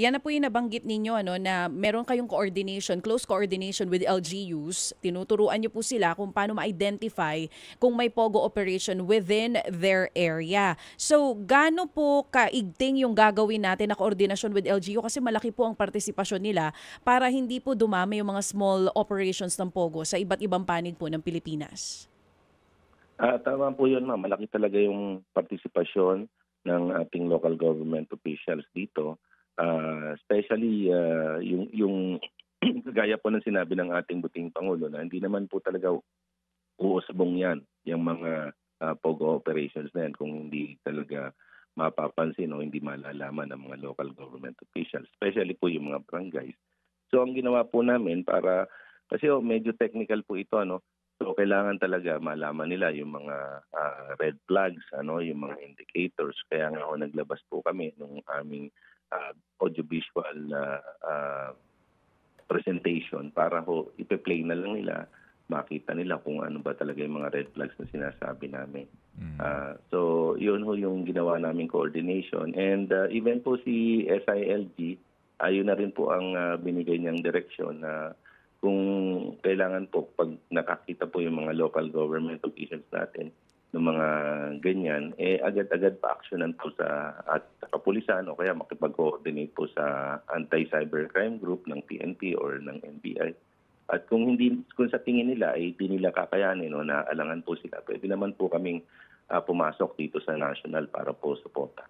Yan na po yung nabanggit ninyo ano, na meron kayong coordination, close coordination with LGUs. Tinuturuan niyo po sila kung paano ma-identify kung may POGO operation within their area. So, gaano po kaigting yung gagawin natin na koordinasyon with LGU kasi malaki po ang partisipasyon nila para hindi po dumami yung mga small operations ng POGO sa iba't ibang panig po ng Pilipinas? Tama po yun, ma'am. Malaki talaga yung partisipasyon ng ating local government officials dito. Especially yung kagaya po ng sinabi ng ating buting Pangulo na hindi naman po talaga uusbong yan, yung mga POGO operations na yan kung hindi talaga mapapansin o hindi malalaman ng mga local government officials, especially po yung mga barangays. So ang ginawa po namin para, kasi medyo technical po ito, ano, so kailangan talaga malaman nila yung mga red flags, ano, yung mga indicators. Kaya nga ako naglabas po kami nung aming audiovisual na presentation para ho ipe-play na lang nila, makita nila kung ano ba talaga yung mga red flags na sinasabi namin. So yun ho yung ginawa naming coordination, and even po si SILG, ayun na rin po ang binigay niyang direksyon na kung kailangan po pag nakakita po yung mga local government officials natin ng mga ganyan, agad-agad pa-actionan po sa kapulisan o kaya makipag-coordinate po sa anti-cybercrime group ng PNP or ng NBI. At kung sa tingin nila ay di nila kakayanin o naalangan po sila, pwede naman po kaming pumasok dito sa national para po suporta.